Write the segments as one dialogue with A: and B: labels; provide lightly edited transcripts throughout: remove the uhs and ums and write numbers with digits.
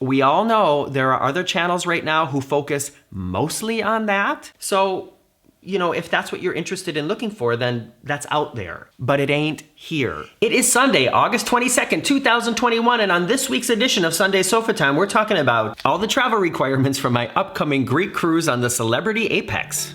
A: We all know there are other channels right now who focus mostly on that. So, you know, if that's what you're interested in looking for, then that's out there. But it ain't here. It is Sunday, August 22nd, 2021, and on this week's edition of Sunday Sofatime, we're talking about all the travel requirements for my upcoming Greek cruise on the Celebrity Apex.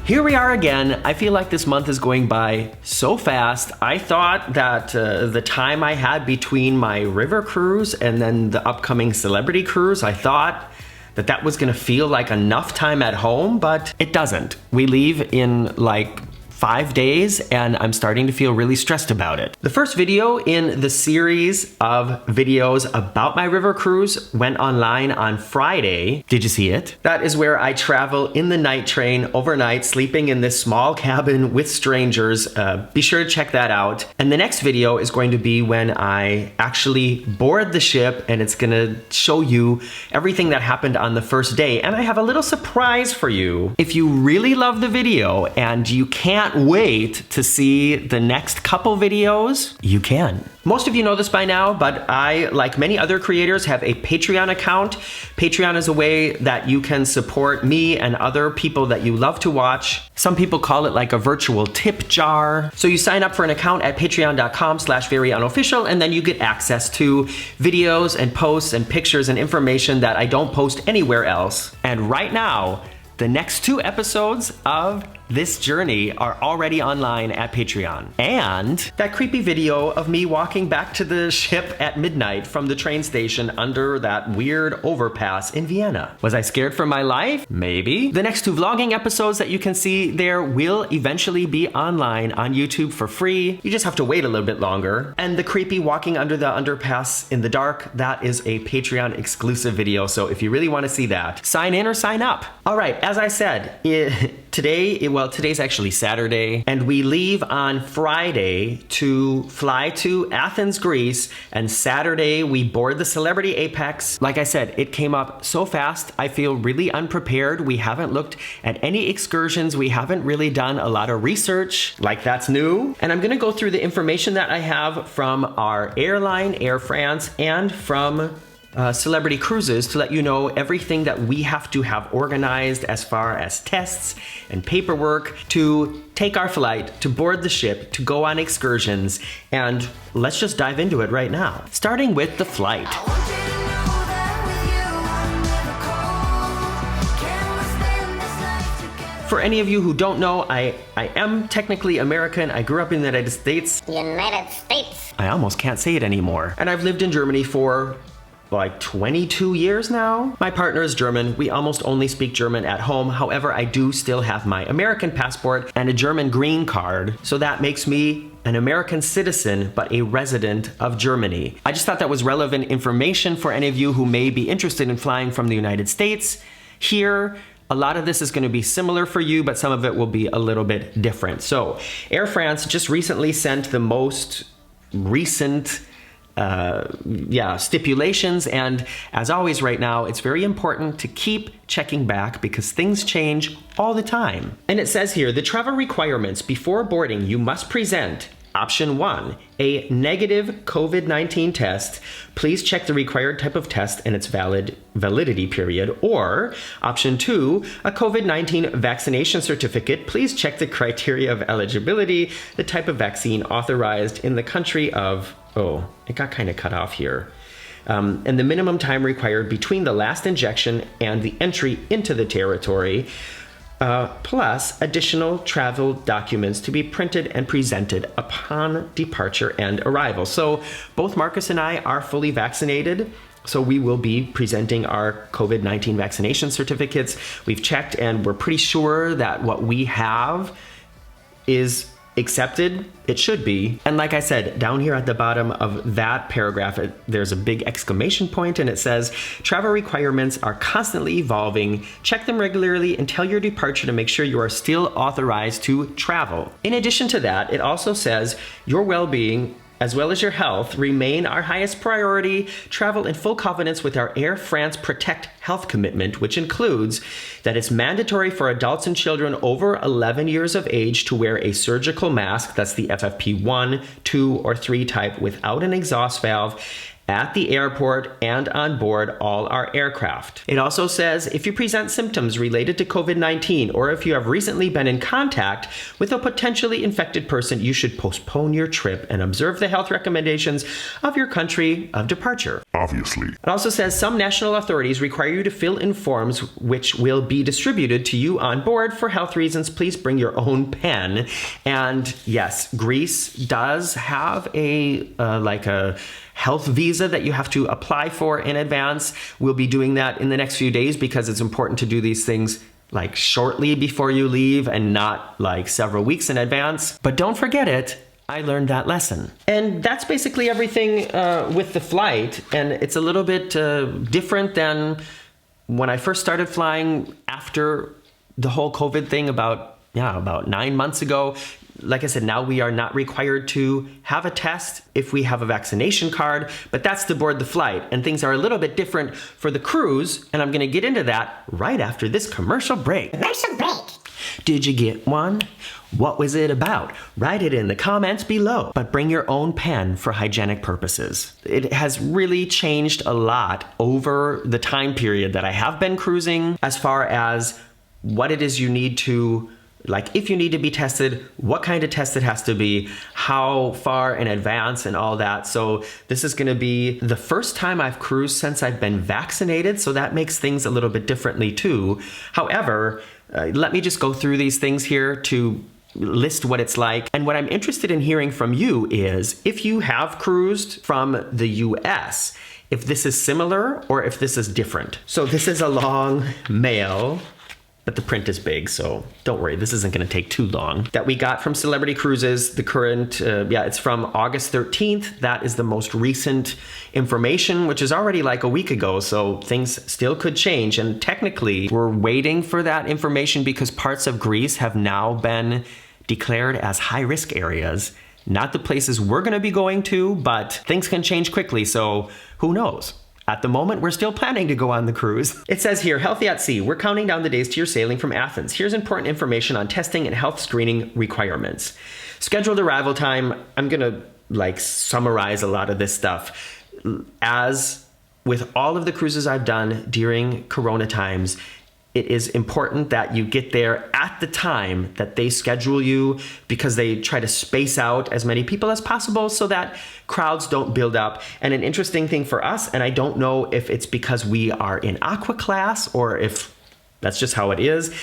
A: Here we are again. I feel like this month is going by so fast. I thought that the time I had between my river cruise and then the upcoming celebrity cruise, I thought that that was gonna feel like enough time at home, but it doesn't. We leave in like 5 days and I'm starting to feel really stressed about it. The first video in the series of videos about my river cruise went online on Friday. Did you see it? That is where I travel in the night train overnight, sleeping in this small cabin with strangers. Be sure to check that out. And the next video is going to be when I actually board the ship, and it's gonna show you everything that happened on the first day. And I have a little surprise for you. If you really love the video and you can't wait to see the next couple videos, you can. Most of you know this by now, but I, like many other creators, have a Patreon account. Patreon is a way that you can support me and other people that you love to watch. Some people call it like a virtual tip jar. So you sign up for an account at patreon.com/veryunofficial, and then you get access to videos and posts and pictures and information that I don't post anywhere else. And right now, the next 2 episodes of this journey are already online at Patreon. And that creepy video of me walking back to the ship at midnight from the train station under that weird overpass in Vienna. Was I scared for my life? Maybe. The next 2 vlogging episodes that you can see there will eventually be online on YouTube for free. You just have to wait a little bit longer. And the creepy walking under the underpass in the dark, that is a Patreon exclusive video. So if you really want to see that, sign in or sign up. All right, as I said, today's actually Saturday, and we leave on Friday to fly to Athens, Greece, and Saturday we board the Celebrity Apex. Like I said, it came up so fast, I feel really unprepared. We haven't looked at any excursions. We haven't really done a lot of research, like that's new. And I'm gonna go through the information that I have from our airline, Air France, and from Celebrity Cruises to let you know everything that we have to have organized as far as tests and paperwork to take our flight, to board the ship, to go on excursions, and let's just dive into it right now. Starting with the flight. For any of you who don't know, I am technically American. I grew up in the United States.
B: United States.
A: I almost can't say it anymore. And I've lived in Germany for like 22 years now. My partner is German. We almost only speak German at home. However, I do still have my American passport and a German green card. So that makes me an American citizen, but a resident of Germany. I just thought that was relevant information for any of you who may be interested in flying from the United States. Here, a lot of this is going to be similar for you, but some of it will be a little bit different. So Air France just recently sent the most recent stipulations, and as always right now, it's very important to keep checking back because things change all the time. And it says here, the travel requirements before boarding, you must present option 1, a negative COVID-19 test. Please check the required type of test and its validity period. Or option 2, a COVID-19 vaccination certificate. Please check the criteria of eligibility, the type of vaccine authorized in the country of, oh, it got kind of cut off here. And the minimum time required between the last injection and the entry into the territory, plus additional travel documents to be printed and presented upon departure and arrival. So both Marcus and I are fully vaccinated, so we will be presenting our COVID-19 vaccination certificates. We've checked and we're pretty sure that what we have is accepted. It should be. And like I said, down here at the bottom of that paragraph, there's a big exclamation point, and it says, travel requirements are constantly evolving. Check them regularly until your departure to make sure you are still authorized to travel. In addition to that, it also says your well-being as well as your health, remain our highest priority. Travel in full confidence with our Air France Protect health commitment, which includes that it's mandatory for adults and children over 11 years of age to wear a surgical mask, that's the FFP1, 2, or 3 type, without an exhaust valve, at the airport and on board all our aircraft. It also says if you present symptoms related to COVID-19 or if you have recently been in contact with a potentially infected person, you should postpone your trip and observe the health recommendations of your country of departure.
B: Obviously.
A: It also says some national authorities require you to fill in forms which will be distributed to you on board. For health reasons, please bring your own pen. And yes, Greece does have a health visa that you have to apply for in advance. We'll be doing that in the next few days because it's important to do these things like shortly before you leave and not like several weeks in advance. But don't forget it. I learned that lesson. And that's basically everything with the flight. And it's a little bit different than when I first started flying after the whole COVID thing about 9 months ago. Like I said, now we are not required to have a test if we have a vaccination card, but that's to board the flight. And things are a little bit different for the cruise, and I'm gonna get into that right after this commercial break.
C: Commercial break.
A: Did you get one? What was it about? Write it in the comments below, but bring your own pen for hygienic purposes. It has really changed a lot over the time period that I have been cruising as far as what it is you need to, like if you need to be tested, what kind of test it has to be, how far in advance and all that. So this is gonna be the first time I've cruised since I've been vaccinated, so that makes things a little bit differently too. However, let me just go through these things here to list what it's like. And what I'm interested in hearing from you is if you have cruised from the US, if this is similar or if this is different. So this is a long mail, but the print is big, so don't worry, this isn't gonna take too long. That we got from Celebrity Cruises, the current, it's from August 13th. That is the most recent information, which is already like a week ago, so things still could change. And technically, we're waiting for that information because parts of Greece have now been declared as high-risk areas. Not the places we're gonna be going to, but things can change quickly, so who knows? At the moment, we're still planning to go on the cruise. It says here, healthy at sea. We're counting down the days to your sailing from Athens. Here's important information on testing and health screening requirements. Scheduled arrival time. I'm gonna summarize a lot of this stuff. As with all of the cruises I've done during Corona times, it is important that you get there at the time that they schedule you because they try to space out as many people as possible so that crowds don't build up. And an interesting thing for us, and I don't know if it's because we are in aqua class or if that's just how it is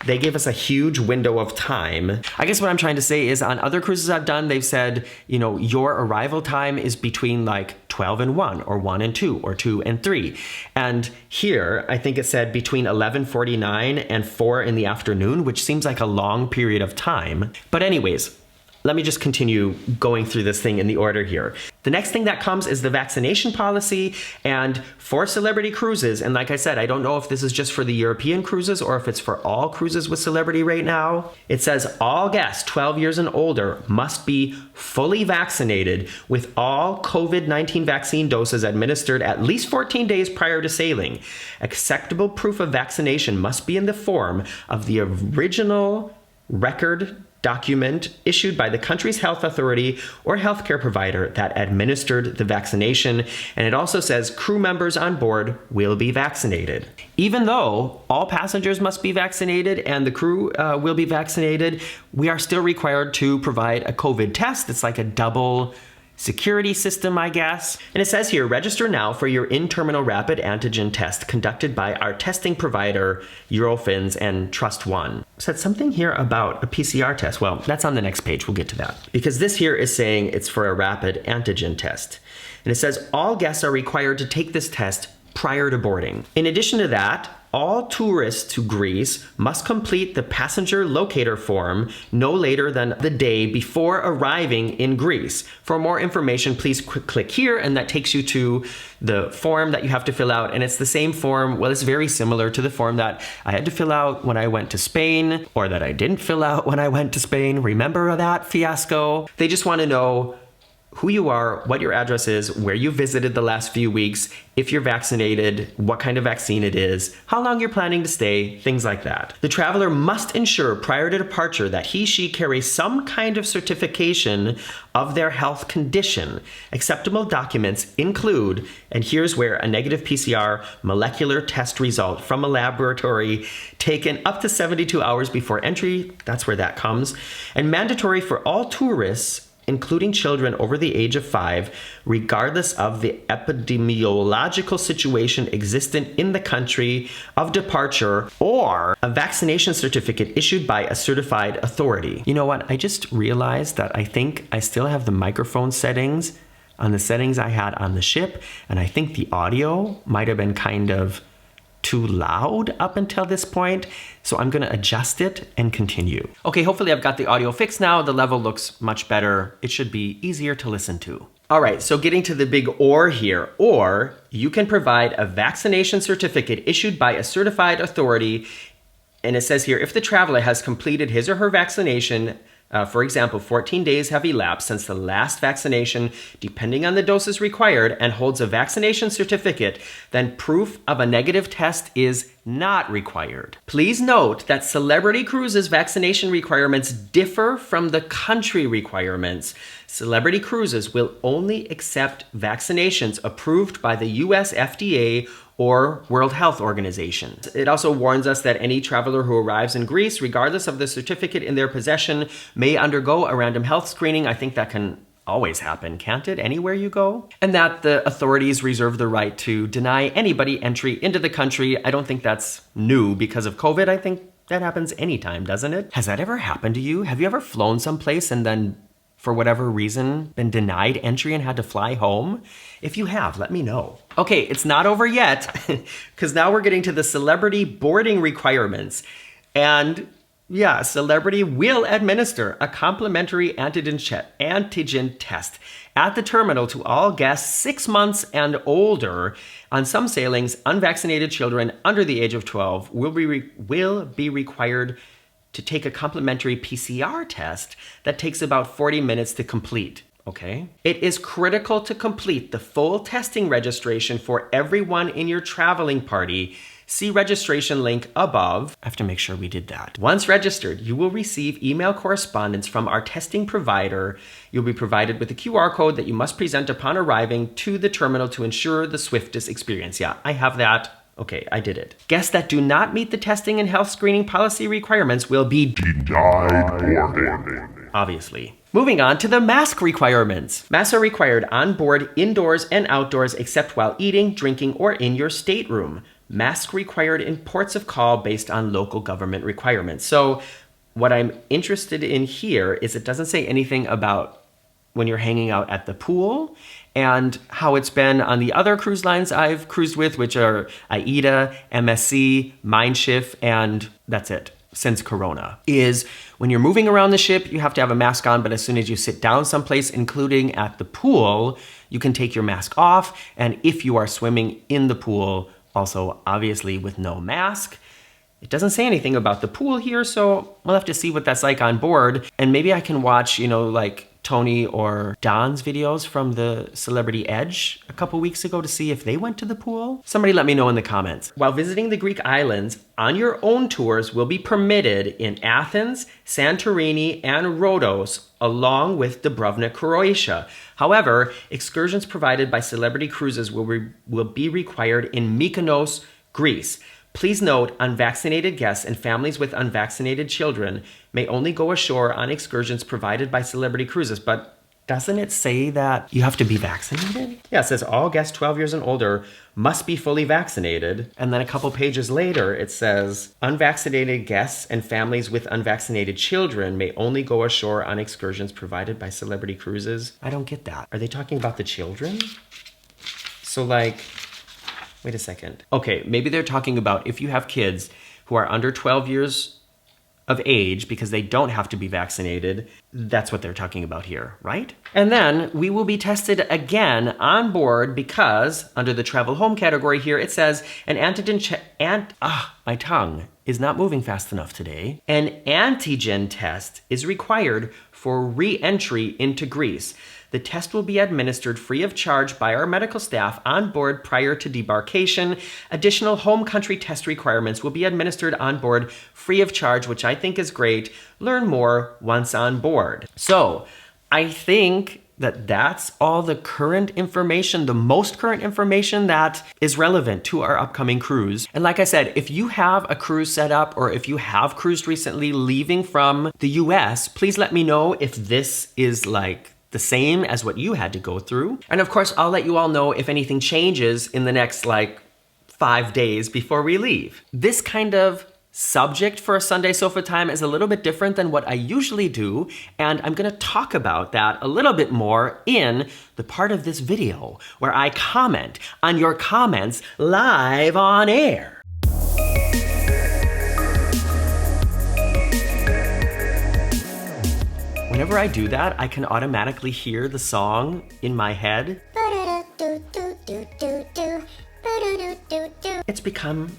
A: they gave us a huge window of time. I guess what I'm trying to say is on other cruises I've done, they've said, your arrival time is between 12 and 1 or 1 and 2 or 2 and 3. And here, I think it said between 11:49 and 4 in the afternoon, which seems like a long period of time. But anyways, let me just continue going through this thing in the order here. The next thing that comes is the vaccination policy. And for Celebrity Cruises, and like I said, I don't know if this is just for the European cruises or if it's for all cruises with Celebrity right now. It says all guests 12 years and older must be fully vaccinated with all COVID-19 vaccine doses administered at least 14 days prior to sailing. Acceptable proof of vaccination must be in the form of the original record document issued by the country's health authority or healthcare provider that administered the vaccination. And it also says crew members on board will be vaccinated. Even though all passengers must be vaccinated and the crew will be vaccinated, we are still required to provide a COVID test. It's like a double security system, I guess. And it says here, register now for your in-terminal rapid antigen test conducted by our testing provider, Eurofins and Trust One. It said something here about a PCR test. Well, that's on the next page. We'll get to that. Because this here is saying it's for a rapid antigen test. And it says all guests are required to take this test prior to boarding. In addition to that, all tourists to Greece must complete the passenger locator form no later than the day before arriving in Greece. For more information, please click here, and that takes you to the form that you have to fill out. And it's the same form. Well, it's very similar to the form that I had to fill out when I went to Spain, or that I didn't fill out when I went to Spain. Remember that fiasco? They just want to know who you are, what your address is, where you visited the last few weeks, if you're vaccinated, what kind of vaccine it is, how long you're planning to stay, things like that. The traveler must ensure prior to departure that he/she carries some kind of certification of their health condition. Acceptable documents include, and here's where, a negative PCR molecular test result from a laboratory taken up to 72 hours before entry, that's where that comes, and mandatory for all tourists, including children over the age of 5, regardless of the epidemiological situation existent in the country of departure, or a vaccination certificate issued by a certified authority. You know what? I just realized that I think I still have the microphone settings on the settings I had on the ship, and I think the audio might have been kind of too loud up until this point, so I'm gonna adjust it and continue. Okay, hopefully I've got the audio fixed now. The level looks much better. It should be easier to listen to. All right, so getting to the big or here, or you can provide a vaccination certificate issued by a certified authority, and it says here, if the traveler has completed his or her vaccination, for example, 14 days have elapsed since the last vaccination, depending on the doses required, and holds a vaccination certificate, then proof of a negative test is not required. Please note that Celebrity Cruises' vaccination requirements differ from the country requirements. Celebrity Cruises will only accept vaccinations approved by the US FDA or World Health Organization. It also warns us that any traveler who arrives in Greece, regardless of the certificate in their possession, may undergo a random health screening. I think that can always happen, can't it, anywhere you go? And that the authorities reserve the right to deny anybody entry into the country. I don't think that's new because of COVID. I think that happens anytime, doesn't it? Has that ever happened to you? Have you ever flown someplace and then, for whatever reason, been denied entry and had to fly home? If you have, let me know. Okay, it's not over yet, because now we're getting to the celebrity boarding requirements. And yeah, Celebrity will administer a complimentary antigen test at the terminal to all guests 6 months and older. On some sailings, unvaccinated children under the age of 12 will be required to take a complimentary PCR test that takes about 40 minutes to complete. Okay? It is critical to complete the full testing registration for everyone in your traveling party. See registration link above. I have to make sure we did that. Once registered, you will receive email correspondence from our testing provider. You'll be provided with a QR code that you must present upon arriving to the terminal to ensure the swiftest experience. Yeah, I have that. Okay, I did it. Guests that do not meet the testing and health screening policy requirements will be denied boarding. Obviously. Moving on to the mask requirements. Masks are required on board, indoors and outdoors, except while eating, drinking, or in your stateroom. Masks required in ports of call based on local government requirements. So what I'm interested in here is it doesn't say anything about when you're hanging out at the pool, and how it's been on the other cruise lines I've cruised with, which are AIDA, MSC, Mindshift, and that's it, since Corona, is when you're moving around the ship, you have to have a mask on, but as soon as you sit down someplace, including at the pool, you can take your mask off, and if you are swimming in the pool, also obviously with no mask. It doesn't say anything about the pool here, so we'll have to see what that's like on board, and maybe I can watch, like Tony or Don's videos from the Celebrity Edge a couple weeks ago to see if they went to the pool. Somebody let me know in the comments. While visiting the Greek islands, on your own tours will be permitted in Athens, Santorini, and Rhodes, along with Dubrovnik, Croatia. However, excursions provided by Celebrity Cruises will be required in Mykonos, Greece. Please note, unvaccinated guests and families with unvaccinated children may only go ashore on excursions provided by Celebrity Cruises, but doesn't it say that you have to be vaccinated? Yeah, it says all guests 12 years and older must be fully vaccinated. And then a couple pages later, it says unvaccinated guests and families with unvaccinated children may only go ashore on excursions provided by Celebrity Cruises. I don't get that. Are they talking about the children? So Wait a second. Okay, maybe they're talking about if you have kids who are under 12 years of age because they don't have to be vaccinated. That's what they're talking about here, right? And then we will be tested again on board because under the travel home category here, it says an my tongue is not moving fast enough today. An antigen test is required for re-entry into Greece. The test will be administered free of charge by our medical staff on board prior to debarkation. Additional home country test requirements will be administered on board free of charge, which I think is great. Learn more once on board. So I think that that's all the current information, the most current information that is relevant to our upcoming cruise. And like I said, if you have a cruise set up or if you have cruised recently leaving from the US, please let me know if this is like the same as what you had to go through. And of course, I'll let you all know if anything changes in the next 5 days before we leave. This kind of subject for a Sunday Sofa Time is a little bit different than what I usually do, and I'm gonna talk about that a little bit more in the part of this video where I comment on your comments live on air. Whenever I do that, I can automatically hear the song in my head. It's become,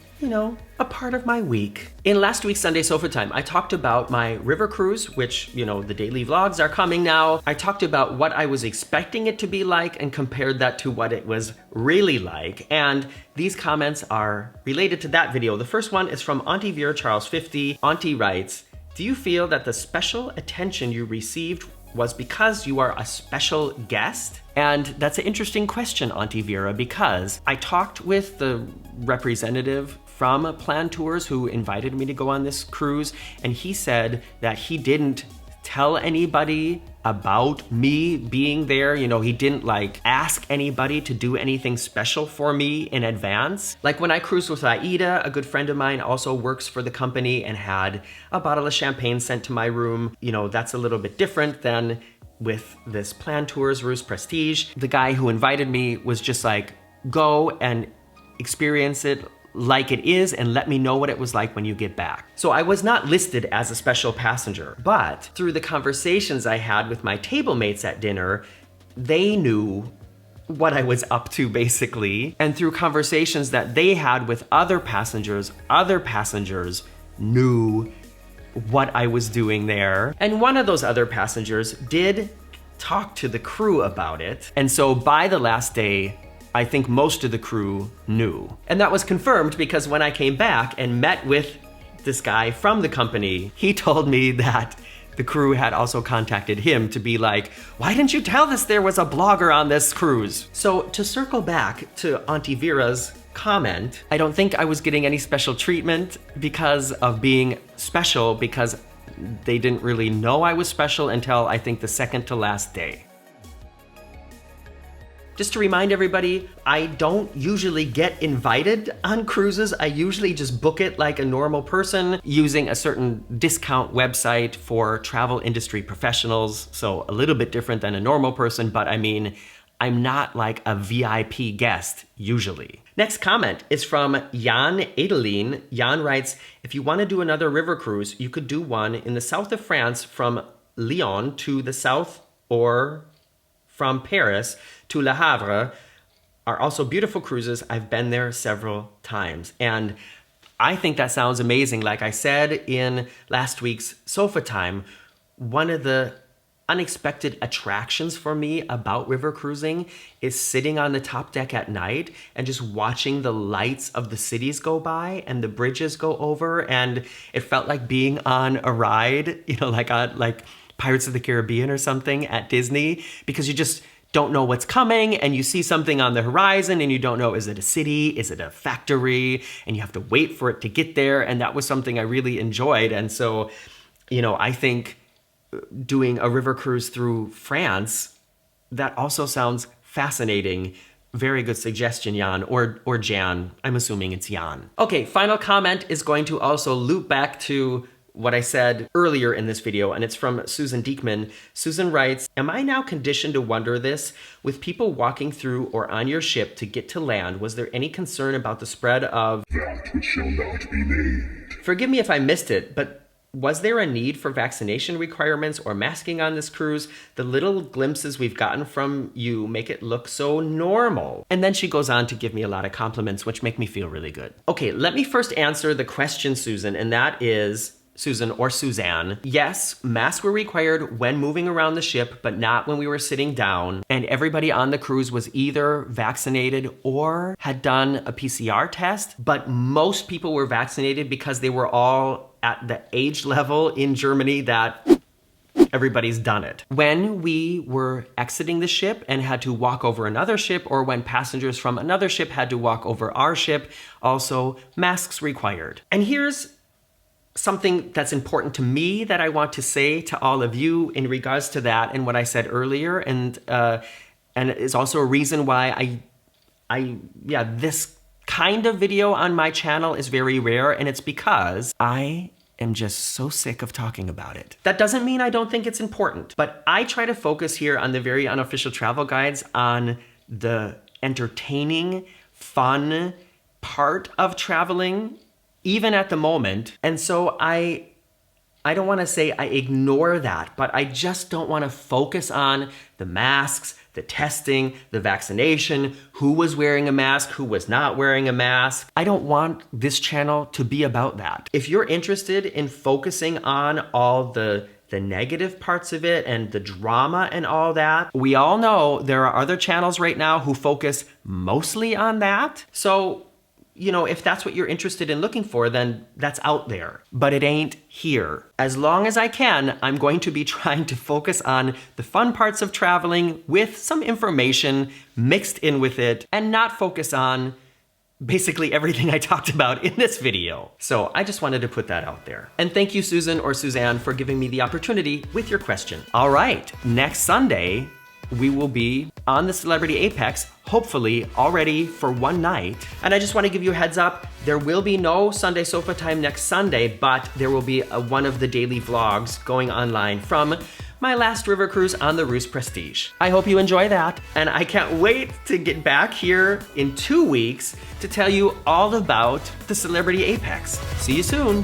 A: a part of my week. In last week's Sunday Sofa Time, I talked about my river cruise, which, the daily vlogs are coming now. I talked about what I was expecting it to be like and compared that to what it was really like. And these comments are related to that video. The first one is from Auntie Vera Charles 50. Auntie writes, do you feel that the special attention you received was because you are a special guest? And that's an interesting question, Auntie Vera, because I talked with the representative from Plan Tours who invited me to go on this cruise, and he said that he didn't tell anybody about me being there. He didn't ask anybody to do anything special for me in advance. Like when I cruised with Aida, a good friend of mine also works for the company and had a bottle of champagne sent to my room. That's a little bit different than with this Plan Tours Ruse Prestige. The guy who invited me was just go and experience it like it is and let me know what it was like when you get back. So I was not listed as a special passenger, but through the conversations I had with my table mates at dinner, they knew what I was up to basically. And through conversations that they had with other passengers knew what I was doing there. And one of those other passengers did talk to the crew about it. And so by the last day, I think most of the crew knew. And that was confirmed because when I came back and met with this guy from the company, he told me that the crew had also contacted him to be like, why didn't you tell us there was a blogger on this cruise? So to circle back to Auntie Vera's comment, I don't think I was getting any special treatment because of being special, because they didn't really know I was special until I think the second to last day. Just to remind everybody, I don't usually get invited on cruises. I usually just book it like a normal person using a certain discount website for travel industry professionals. So a little bit different than a normal person, but I'm not like a VIP guest usually. Next comment is from Jan Adeline. Jan writes, if you want to do another river cruise, you could do one in the south of France from Lyon to the south, or from Paris to Le Havre are also beautiful cruises. I've been there several times. And I think that sounds amazing. Like I said in last week's Sofa Time, one of the unexpected attractions for me about river cruising is sitting on the top deck at night and just watching the lights of the cities go by and the bridges go over. And it felt like being on a ride, like Pirates of the Caribbean or something at Disney, because you just don't know what's coming and you see something on the horizon and you don't know, is it a city? Is it a factory? And you have to wait for it to get there. And that was something I really enjoyed. And so, I think doing a river cruise through France, that also sounds fascinating. Very good suggestion, Jan, or Jan. I'm assuming it's Jan. Okay, final comment is going to also loop back to what I said earlier in this video, and it's from Susan Diekman. Susan writes, "Am I now conditioned to wonder this? With people walking through or on your ship to get to land, was there any concern about the spread of that which shall not be named? Forgive me if I missed it, but was there a need for vaccination requirements or masking on this cruise? The little glimpses we've gotten from you make it look so normal." And then she goes on to give me a lot of compliments, which make me feel really good. Okay, let me first answer the question, Susan, and that is, Susan or Suzanne, yes, masks were required when moving around the ship, but not when we were sitting down. And everybody on the cruise was either vaccinated or had done a PCR test, but most people were vaccinated because they were all at the age level in Germany that everybody's done it. When we were exiting the ship and had to walk over another ship, or when passengers from another ship had to walk over our ship, also masks required. And here's something that's important to me that I want to say to all of you in regards to that and what I said earlier, and is also a reason why this kind of video on my channel is very rare, and it's because I am just so sick of talking about it. That doesn't mean I don't think it's important, but I try to focus here on the very unofficial travel guides on the entertaining, fun part of traveling, even at the moment. And so I don't want to say I ignore that, but I just don't want to focus on the masks, the testing, the vaccination, who was wearing a mask, who was not wearing a mask. I don't want this channel to be about that. If you're interested in focusing on all the negative parts of it and the drama and all that, we all know there are other channels right now who focus mostly on that. So, you know, if that's what you're interested in looking for, then that's out there, but it ain't here. As long as I can, I'm going to be trying to focus on the fun parts of traveling with some information mixed in with it, and not focus on basically everything I talked about in this video. So I just wanted to put that out there. And thank you, Susan or Suzanne, for giving me the opportunity with your question. All right, next Sunday, we will be on the Celebrity Apex, hopefully already for one night. And I just want to give you a heads up, there will be no Sunday Sofatime next Sunday, but there will be one of the daily vlogs going online from my last river cruise on the Rus Prestige. I hope you enjoy that, and I can't wait to get back here in 2 weeks to tell you all about the Celebrity Apex. See you soon.